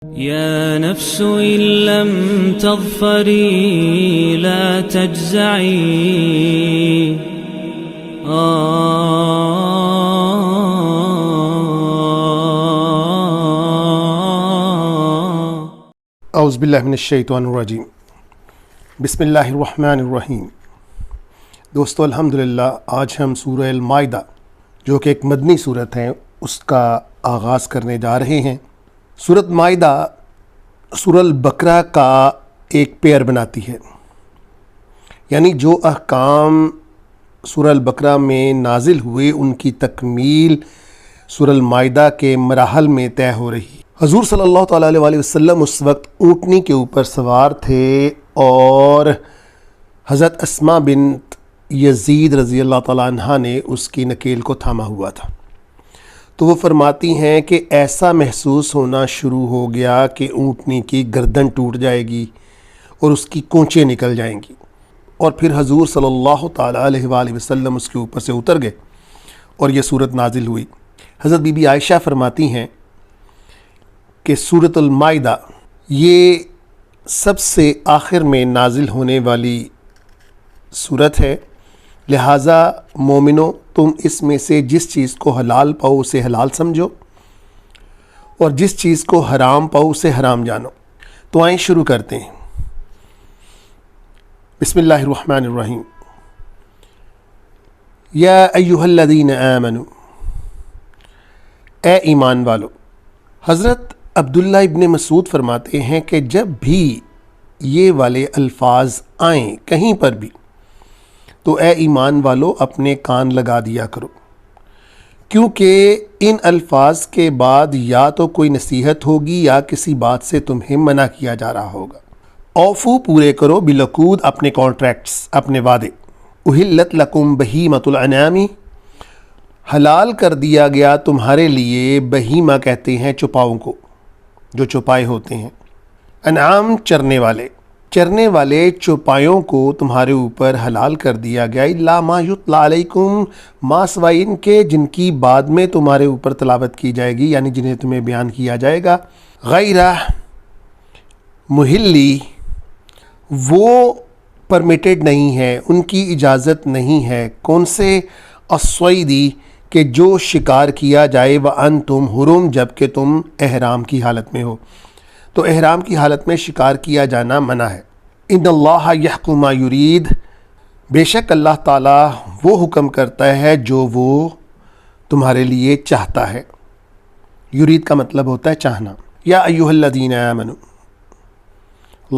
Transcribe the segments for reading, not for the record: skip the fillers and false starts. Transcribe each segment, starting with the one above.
يا نفس إن لم تظفري لا تجزعي اعوذ باللہ من الشیطان الرجیم بسم اللہ الرحمن الرحیم۔ دوستو الحمدللہ آج ہم سورہ المائدہ جو کہ ایک مدنی صورت ہے اس کا آغاز کرنے جا رہے ہیں۔ سورۃ مائدہ سورہ البقرہ کا ایک پیئر بناتی ہے، یعنی جو احکام سورہ البقرہ میں نازل ہوئے ان کی تکمیل سورہ المائدہ کے مراحل میں طے ہو رہی۔ حضور صلی اللہ تعالیٰ علیہ وسلم اس وقت اونٹنی کے اوپر سوار تھے اور حضرت اسماء بنت یزید رضی اللہ تعالیٰ عنہ نے اس کی نکیل کو تھاما ہوا تھا۔ تو وہ فرماتی ہیں کہ ایسا محسوس ہونا شروع ہو گیا کہ اونٹنی کی گردن ٹوٹ جائے گی اور اس کی کونچیں نکل جائیں گی، اور پھر حضور صلی اللہ تعالیٰ علیہ وآلہ وسلم اس کے اوپر سے اتر گئے اور یہ صورت نازل ہوئی۔ حضرت بی بی عائشہ فرماتی ہیں کہ سورۃ المائدہ یہ سب سے آخر میں نازل ہونے والی صورت ہے، لہٰذا مومنو تم اس میں سے جس چیز کو حلال پاؤ اسے حلال سمجھو اور جس چیز کو حرام پاؤ اسے حرام جانو۔ تو آئیں شروع کرتے ہیں۔ بسم اللہ الرحمن الرحیم۔ یا ایہا الذین آمنوا، اے ایمان والو۔ حضرت عبداللہ ابن مسعود فرماتے ہیں کہ جب بھی یہ والے الفاظ آئیں کہیں پر بھی تو اے ایمان والو اپنے کان لگا دیا کرو، کیونکہ ان الفاظ کے بعد یا تو کوئی نصیحت ہوگی یا کسی بات سے تمہیں منع کیا جا رہا ہوگا۔ اوفو پورے کرو بالعقود اپنے کانٹریکٹس، اپنے وعدے۔ احلت لکم بہیمۃ الانعام، حلال کر دیا گیا تمہارے لیے، بہیمہ کہتے ہیں چوپاؤں کو جو چوپائے ہوتے ہیں، انعام چرنے والے چوپایوں کو تمہارے اوپر حلال کر دیا گیا، الا ما یتلی علیکم، ما سوائے ان کے جن کی بعد میں تمہارے اوپر تلاوت کی جائے گی، یعنی جنہیں تمہیں بیان کیا جائے گا، غیر محلی، وہ پرمیٹڈ نہیں ہے، ان کی اجازت نہیں ہے، کون سے؟ الصیدی، کہ جو شکار کیا جائے، وانتم حرم، جب کہ تم احرام کی حالت میں ہو، تو احرام کی حالت میں شکار کیا جانا منع ہے۔ ان اللہ یحکم ما یرید، بے شک اللہ تعالیٰ وہ حکم کرتا ہے جو وہ تمہارے لیے چاہتا ہے۔ یرید کا مطلب ہوتا ہے چاہنا۔ یا ایھا الذین آمنوا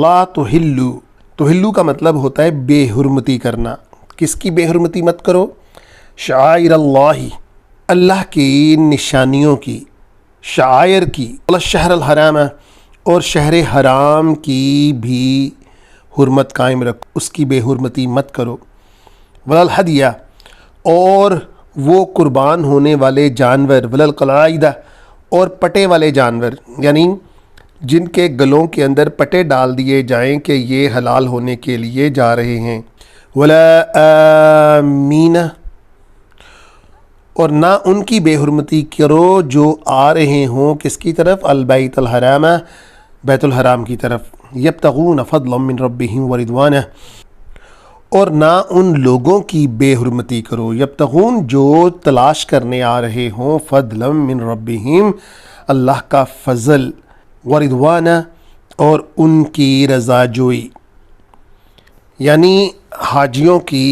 لا تحلوا، تحلوا کا مطلب ہوتا ہے بے حرمتی کرنا۔ کس کی بے حرمتی مت کرو؟ شعائر اللہ، اللہ کی نشانیوں کی، شعائر کی، شہر الحرام، اور شہر حرام کی بھی حرمت قائم رکھو، اس کی بے حرمتی مت کرو۔ والہدیہ، اور وہ قربان ہونے والے جانور، والقلائد، اور پٹے والے جانور، یعنی جن کے گلوں کے اندر پٹے ڈال دیے جائیں کہ یہ حلال ہونے کے لیے جا رہے ہیں۔ ولا آمین، اور نہ ان کی بے حرمتی کرو جو آ رہے ہوں کس کی طرف؟ البیت الحرام، بیت الحرام کی طرف۔ یبتغون فضلا من ربہم ورضوانہ، اور نہ ان لوگوں کی بے حرمتی کرو، یبتغون جو تلاش کرنے آ رہے ہوں، فضلا من ربہم، اللہ کا فضل، ورضوانہ، اور ان کی رضا جوئی، یعنی حاجیوں کی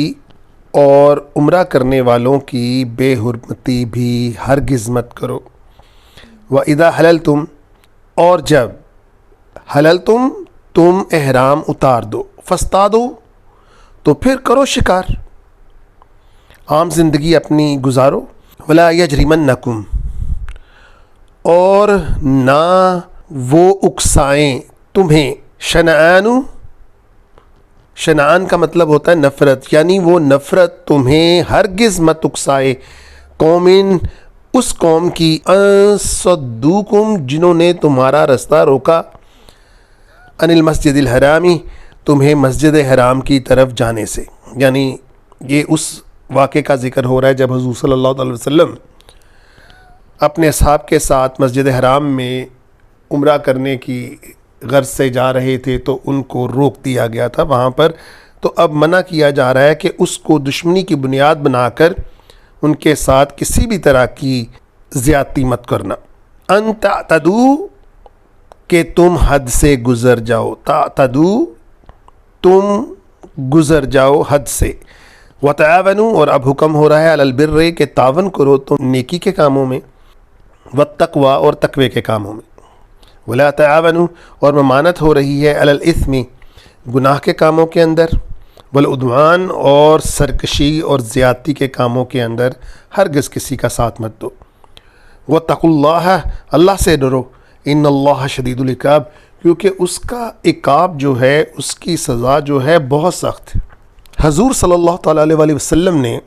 اور عمرہ کرنے والوں کی بے حرمتی بھی ہرگز مت کرو۔ وَإِذَا حَلَلْتُمْ، اور جب حللتم تم احرام اتار دو، فاصطادوا، تو پھر کرو شکار، عام زندگی اپنی گزارو۔ وَلَا يَجْرِمَنَّكُمْ، اور نہ وہ اکسائیں تمہیں، شنعان کا مطلب ہوتا ہے نفرت، یعنی وہ نفرت تمہیں ہرگز مت اکسائے، قومن، اس قوم کی، صدوکم، جنہوں نے تمہارا رستہ روکا، ان المسجد الحرامی، تمہیں مسجد حرام کی طرف جانے سے، یعنی یہ اس واقعے کا ذکر ہو رہا ہے جب حضور صلی اللہ علیہ وسلم اپنے اصحاب کے ساتھ مسجد حرام میں عمرہ کرنے کی غرض سے جا رہے تھے تو ان کو روک دیا گیا تھا وہاں پر، تو اب منع کیا جا رہا ہے کہ اس کو دشمنی کی بنیاد بنا کر ان کے ساتھ کسی بھی طرح کی زیادتی مت کرنا۔ ان تعتدو کہ تم حد سے گزر جاؤ، تعتدو تم گزر جاؤ حد سے، وتعاونوا اور اب حکم ہو رہا ہے علی البر کہ تعاون کرو تم نیکی کے کاموں میں، والتقوی اور تقوی کے کاموں میں، ولا تعاونوا اور ممانت ہو رہی ہے علی الاثم گناہ کے کاموں کے اندر، والعدوان اور سرکشی اور زیادتی کے کاموں کے اندر ہرگز کسی کا ساتھ مت دو، واتقوا اللہ اللہ سے ڈرو، ان اللہ شدید العقاب کیونکہ اس کا عقاب جو ہے، اس کی سزا جو ہے بہت سخت ہے۔ حضور صلی اللہ تعالیٰ علیہ وسلم نے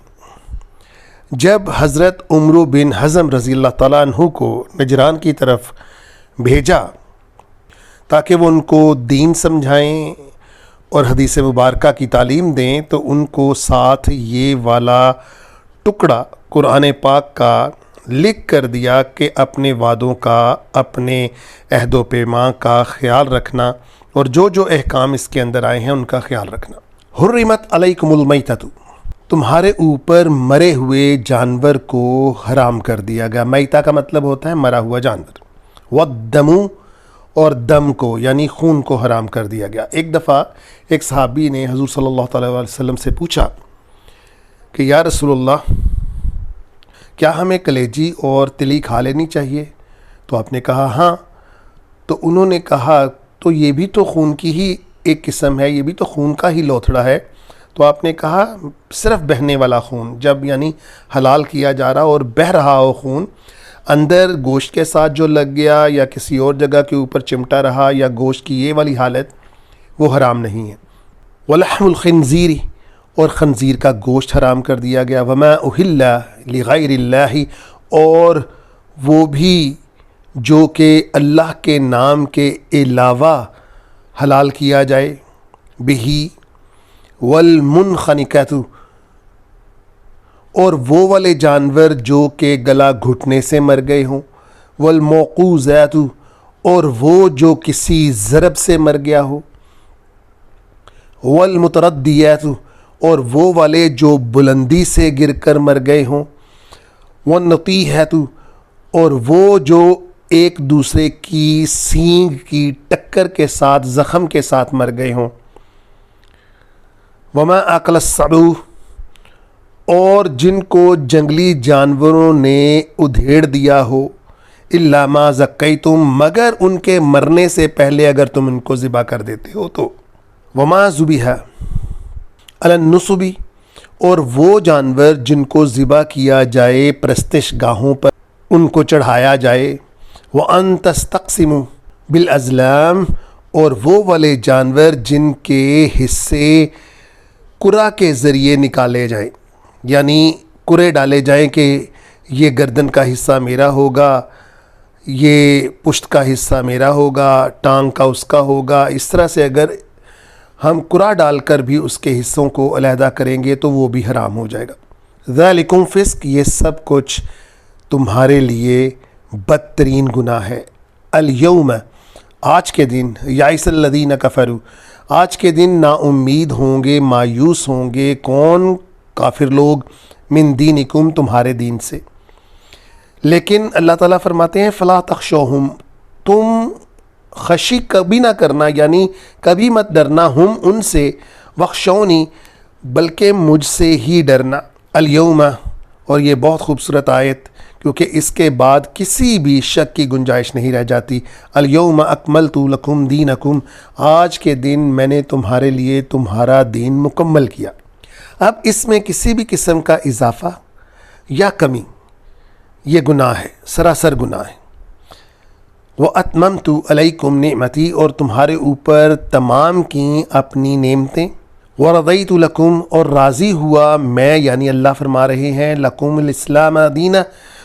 جب حضرت عمرو بن حزم رضی اللہ تعالیٰ عنہ کو نجران کی طرف بھیجا تاکہ وہ ان کو دین سمجھائیں اور حدیث مبارکہ کی تعلیم دیں، تو ان کو ساتھ یہ والا ٹکڑا قرآن پاک کا لکھ کر دیا کہ اپنے وعدوں کا، اپنے عہد و پیمان کا خیال رکھنا اور جو جو احکام اس کے اندر آئے ہیں ان کا خیال رکھنا۔ حرمت علیکم المیتۃ تمہارے اوپر مرے ہوئے جانور کو حرام کر دیا گیا۔ میتہ کا مطلب ہوتا ہے مرا ہوا جانور، والدم اور دم کو یعنی خون کو حرام کر دیا گیا۔ ایک دفعہ ایک صحابی نے حضور صلی اللہ تعالیٰ علیہ وسلم سے پوچھا کہ یا رسول اللہ کیا ہمیں کلیجی اور تلی کھا لینی چاہیے؟ تو آپ نے کہا ہاں۔ تو انہوں نے کہا تو یہ بھی تو خون کی ہی ایک قسم ہے، یہ بھی تو خون کا ہی لوتھڑا ہے۔ تو آپ نے کہا صرف بہنے والا خون، جب یعنی حلال کیا جا رہا اور بہہ رہا ہو خون، اندر گوشت کے ساتھ جو لگ گیا یا کسی اور جگہ کے اوپر چمٹا رہا یا گوشت کی یہ والی حالت، وہ حرام نہیں ہے۔ ولحم الخنزیر اور خنزیر کا گوشت حرام کر دیا گیا۔ وما اہل لغیر اللہ اور وہ بھی جو کہ اللہ کے نام کے علاوہ حلال کیا جائے، بہی والمنخنقۃ اور وہ والے جانور جو کہ گلا گھٹنے سے مر گئے ہوں، والموقوذات اور وہ جو کسی ضرب سے مر گیا ہو، والمتردیات اور وہ والے جو بلندی سے گر کر مر گئے ہوں، والنطیحۃ اور وہ جو ایک دوسرے کی سینگ کی ٹکر کے ساتھ زخم کے ساتھ مر گئے ہوں، وما اکل السبع اور جن کو جنگلی جانوروں نے ادھیڑ دیا ہو، الا ما زکیتم مگر ان کے مرنے سے پہلے اگر تم ان کو ذبح کر دیتے ہو تو، وما ذبح علی النصب اور وہ جانور جن کو ذبح کیا جائے پرستش گاہوں پر ان کو چڑھایا جائے، وَأَن تَسْتَقْسِمُوا بِالْأَزْلَامِ اور وہ والے جانور جن کے حصے قرع کے ذریعے نکالے جائیں، یعنی قرعے ڈالے جائیں کہ یہ گردن کا حصہ میرا ہوگا، یہ پشت کا حصہ میرا ہوگا، ٹانگ کا اس کا ہوگا، اس طرح سے اگر ہم قرع ڈال کر بھی اس کے حصوں کو علیحدہ کریں گے تو وہ بھی حرام ہو جائے گا۔ ذالکم فسق یہ سب کچھ تمہارے لیے بدترین گناہ ہے۔ الیوم آج کے دن، یائس الذین کفروا آج کے دن نا امید ہوں گے، مایوس ہوں گے، کون؟ کافر لوگ، من دینکم تمہارے دین سے۔ لیکن اللہ تعالیٰ فرماتے ہیں فلا تخشوہم تم خشی کبھی نہ کرنا، یعنی کبھی مت ڈرنا، ہم ان سے، وخشونی بلکہ مجھ سے ہی ڈرنا۔ الیوم اور یہ بہت خوبصورت آیت کیونکہ اس کے بعد کسی بھی شک کی گنجائش نہیں رہ جاتی۔ الیوم اکملت لکم دینکم آج کے دن میں نے تمہارے لیے تمہارا دین مکمل کیا۔ اب اس میں کسی بھی قسم کا اضافہ یا کمی یہ گناہ ہے، سراسر گناہ ہے۔ وَأَتْمَمْتُ عَلَيْكُمْ نِعْمَتِي اور تمہارے اوپر تمام کیں اپنی نعمتیں، وَرَضَيْتُ لَكُمْ اور راضی ہوا میں، یعنی اللہ فرما رہے ہیں، لَكُمُ الْإِسْلَامَ دِينًا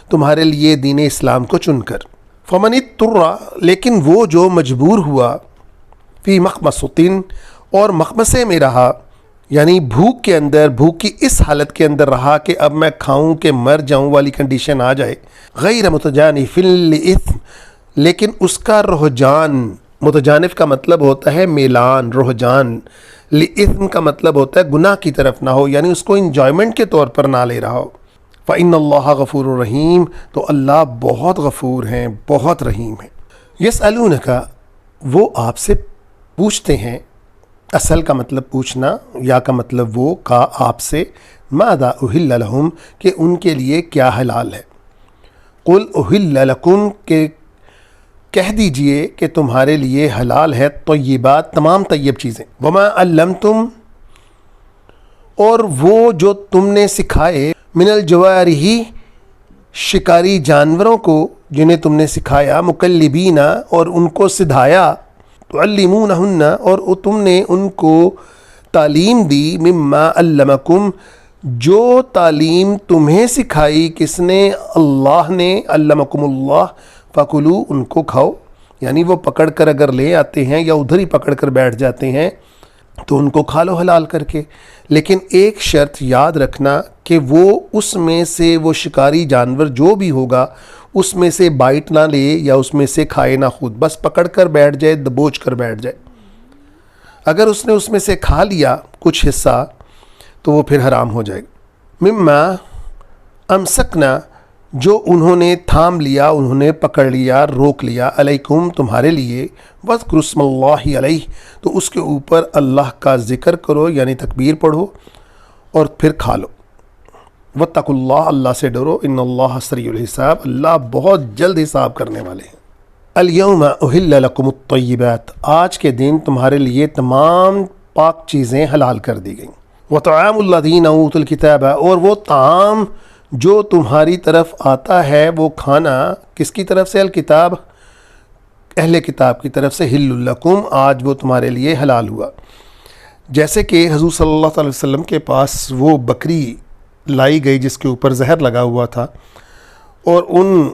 تمہارے لیے دین اسلام کو چن کر۔ فَمَنِ اضْطُرَّ لیکن وہ جو مجبور ہوا، فی مخمصۃ اور مخمصے میں رہا، یعنی بھوک کے اندر، بھوک کی اس حالت کے اندر رہا کہ اب میں کھاؤں کہ مر جاؤں والی کنڈیشن آ جائے، غیر متجانف لإثم لیکن اس کا رجحان، متجانف کا مطلب ہوتا ہے میلان، رجحان، لِإِثْم کا مطلب ہوتا ہے گناہ کی طرف نہ ہو، یعنی اس کو انجوائمنٹ کے طور پر نہ لے رہا ہو۔ فَإِنَّ اللَّهَ غَفُورٌ رَحِيمٌ، تو اللہ بہت غفور ہیں، بہت رحیم ہیں۔ یسألونک، وہ آپ سے پوچھتے ہیں، اصل کا مطلب پوچھنا، یا کا مطلب وہ کا آپ سے، ماذا احل لہم، کہ ان کے لیے کیا حلال ہے۔ قل احل لکم، کہ کہہ دیجئے کہ تمہارے لیے حلال ہے طیبات، تمام طیب چیزیں، وما علمتم، اور وہ جو تم نے سکھائے، من الجوارح، شکاری جانوروں کو جنہیں تم نے سکھایا، مکلبین، اور ان کو سدھایا، تعلمونہن، اور تم نے ان کو تعلیم دی، مما علمکم، جو تعلیم تمہیں سکھائی کس نے؟ اللہ نے، علمکم اللہ، فکلو، ان کو کھاؤ، یعنی وہ پکڑ کر اگر لے آتے ہیں یا ادھر ہی پکڑ کر بیٹھ جاتے ہیں تو ان کو کھا لو حلال کر کے، لیکن ایک شرط یاد رکھنا کہ وہ اس میں سے، وہ شکاری جانور جو بھی ہوگا اس میں سے بائٹ نہ لے یا اس میں سے کھائے نہ خود، بس پکڑ کر بیٹھ جائے، دبوچ کر بیٹھ جائے۔ اگر اس نے اس میں سے کھا لیا کچھ حصہ تو وہ پھر حرام ہو جائے گا۔ مما امسکنا، جو انہوں نے تھام لیا، انہوں نے پکڑ لیا، روک لیا، علیکم، تمہارے لیے، وذکروا اسم اللہ علیہ، تو اس کے اوپر اللہ کا ذکر کرو، یعنی تکبیر پڑھو اور پھر کھا لو۔ واتقوا اللہ، اللہ سے ڈرو، ان اللہ سریع الحساب، اللہ بہت جلد حساب کرنے والے ہیں۔ الیوم احل لکم الطیبات، آج کے دن تمہارے لیے تمام پاک چیزیں حلال کر دی گئیں۔ وطعام الذین اوتوا الکتاب، اور وہ طعام جو تمہاری طرف آتا ہے، وہ کھانا کس کی طرف سے؟ الکتاب، اہل کتاب کی طرف سے، حل لکم، آج وہ تمہارے لیے حلال ہوا۔ جیسے کہ حضور صلی اللہ علیہ وسلم کے پاس وہ بکری لائی گئی جس کے اوپر زہر لگا ہوا تھا، اور ان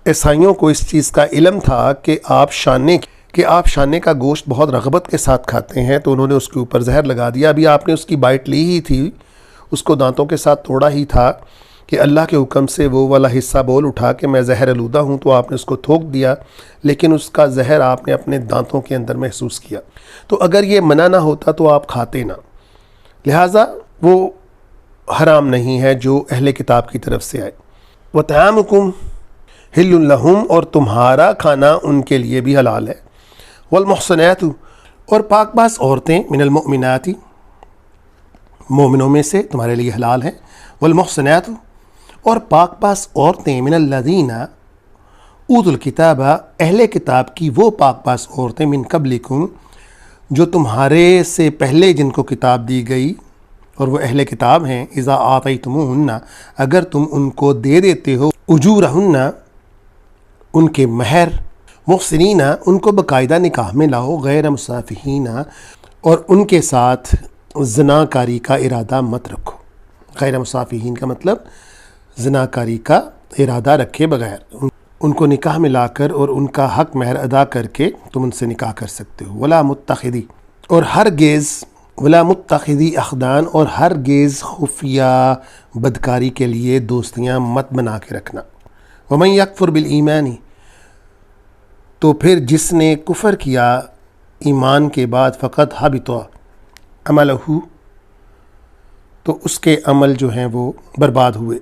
عیسائیوں کو اس چیز کا علم تھا کہ آپ شانے کا گوشت بہت رغبت کے ساتھ کھاتے ہیں، تو انہوں نے اس کے اوپر زہر لگا دیا۔ ابھی آپ نے اس کی بائٹ لی ہی تھی، اس کو دانتوں کے ساتھ توڑا ہی تھا کہ اللہ کے حکم سے وہ والا حصہ بول اٹھا کہ میں زہر آلودہ ہوں، تو آپ نے اس کو تھوک دیا، لیکن اس کا زہر آپ نے اپنے دانتوں کے اندر محسوس کیا۔ تو اگر یہ منع نہ ہوتا تو آپ کھاتے نہ، لہٰذا وہ حرام نہیں ہے جو اہل کتاب کی طرف سے آئے۔ وطعامکم حل لہم، اور تمہارا کھانا ان کے لیے بھی حلال ہے۔ والمحصنات، اور پاک باز عورتیں، من المؤمنات، مومنوں میں سے تمہارے لیے حلال ہیں۔ والمحصنات، اور پاک باز عورتیں، من الذین اوتوا الکتاب، اہل کتاب کی وہ پاک باز عورتیں، من قبلکم، جو تمہارے سے پہلے جن کو کتاب دی گئی اور وہ اہل کتاب ہیں، اذا آتیتموہن، اگر تم ان کو دے دیتے ہو، اجورہن، ان کے مہر، محسنین، ان کو باقاعدہ نکاح میں لاؤ، غیر مصافحین، اور ان کے ساتھ زنا کاری کا ارادہ مت رکھو۔ غیر مصافحین کا مطلب زنا کاری کا ارادہ رکھے بغیر، ان کو نکاح میں لا کر اور ان کا حق مہر ادا کر کے تم ان سے نکاح کر سکتے ہو۔ ولا متخذی، اور ہرگز، ولا متخذی اخدان، اور ہرگز خفیہ بدکاری کے لیے دوستیاں مت بنا کے رکھنا۔ ومن یکفر بالایمان، تو پھر جس نے کفر کیا ایمان کے بعد، فقط حبط عملہ، تو اس کے عمل جو ہیں وہ برباد ہوئے۔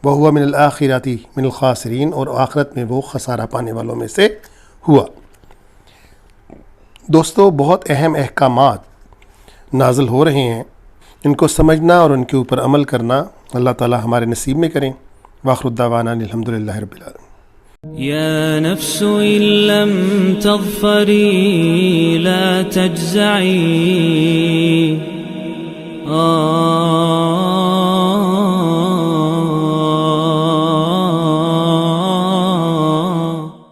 وہو من الآخرۃ من الخاسرین، اور آخرت میں وہ خسارہ پانے والوں میں سے ہوا۔ دوستو، بہت اہم احکامات نازل ہو رہے ہیں، ان کو سمجھنا اور ان کے اوپر عمل کرنا اللہ تعالی ہمارے نصیب میں کریں۔ وآخر الدعوانا الحمدللہ رب العالمین۔ يا نفس إن لم تظفري لا تجزعي